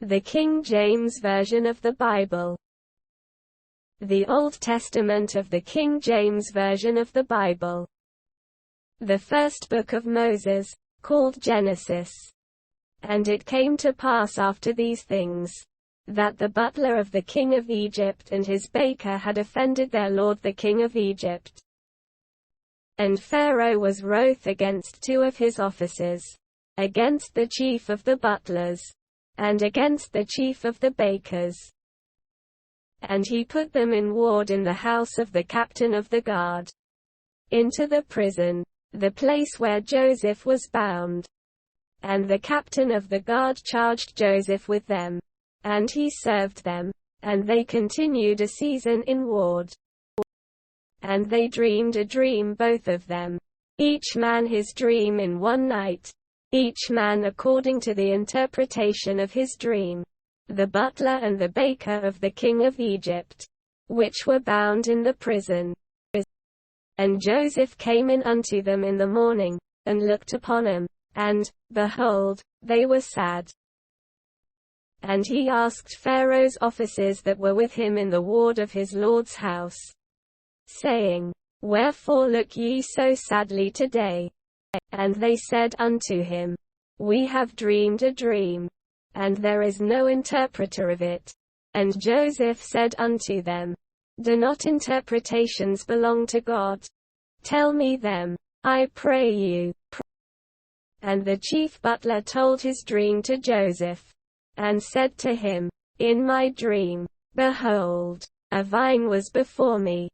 The King James Version of the Bible. The Old Testament of the King James Version of the Bible. The first book of Moses, called Genesis. And it came to pass after these things, that the butler of the king of Egypt and his baker had offended their lord the king of Egypt. And Pharaoh was wroth against two of his officers, against the chief of the butlers, and against the chief of the bakers. And he put them in ward in the house of the captain of the guard, into the prison, the place where Joseph was bound. And the captain of the guard charged Joseph with them, and he served them, and they continued a season in ward. And they dreamed a dream both of them, each man his dream in one night, each man according to the interpretation of his dream, the butler and the baker of the king of Egypt, which were bound in the prison. And Joseph came in unto them in the morning, and looked upon them, and, behold, they were sad. And he asked Pharaoh's officers that were with him in the ward of his lord's house, saying, Wherefore look ye so sadly today? And they said unto him, We have dreamed a dream, and there is no interpreter of it. And Joseph said unto them, Do not interpretations belong to God? Tell me them, I pray you. And the chief butler told his dream to Joseph, and said to him, In my dream, behold, a vine was before me,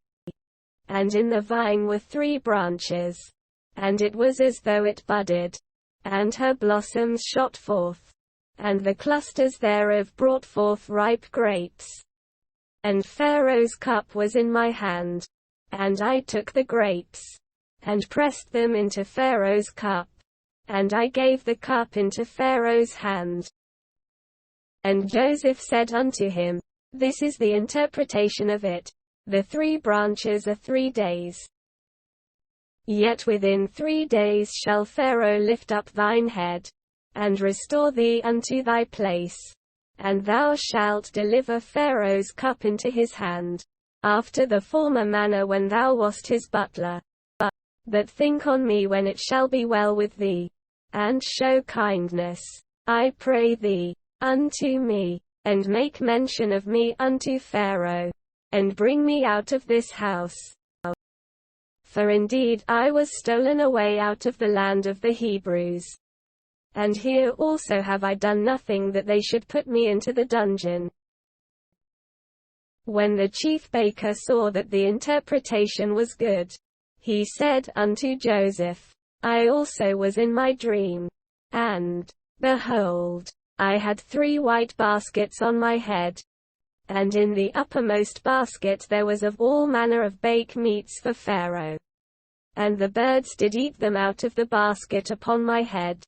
and in the vine were 3 branches, and it was as though it budded, and her blossoms shot forth, and the clusters thereof brought forth ripe grapes. And Pharaoh's cup was in my hand, and I took the grapes, and pressed them into Pharaoh's cup, and I gave the cup into Pharaoh's hand. And Joseph said unto him, This is the interpretation of it, the 3 branches are 3 days. Yet within 3 days shall Pharaoh lift up thine head, and restore thee unto thy place, and thou shalt deliver Pharaoh's cup into his hand, after the former manner when thou wast his butler. But think on me when it shall be well with thee, and show kindness, I pray thee, unto me, and make mention of me unto Pharaoh, and bring me out of this house. For indeed I was stolen away out of the land of the Hebrews. And here also have I done nothing that they should put me into the dungeon. When the chief baker saw that the interpretation was good, he said unto Joseph, I also was in my dream, and, behold, I had 3 white baskets on my head, and in the uppermost basket there was of all manner of bake meats for Pharaoh. And the birds did eat them out of the basket upon my head.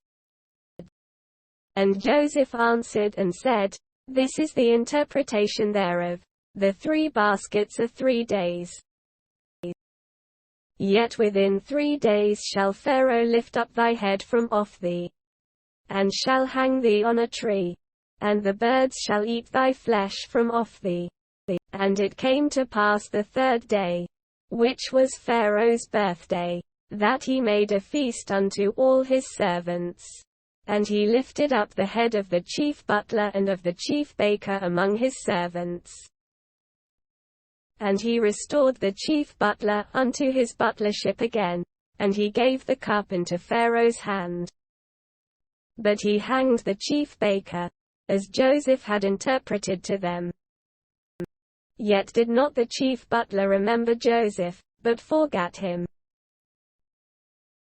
And Joseph answered and said, This is the interpretation thereof, the 3 baskets are 3 days. Yet within 3 days shall Pharaoh lift up thy head from off thee, and shall hang thee on a tree, and the birds shall eat thy flesh from off thee. And it came to pass the 3rd day, which was Pharaoh's birthday, that he made a feast unto all his servants. And he lifted up the head of the chief butler and of the chief baker among his servants. And he restored the chief butler unto his butlership again, and he gave the cup into Pharaoh's hand. But he hanged the chief baker, as Joseph had interpreted to them. Yet did not the chief butler remember Joseph, but forgat him.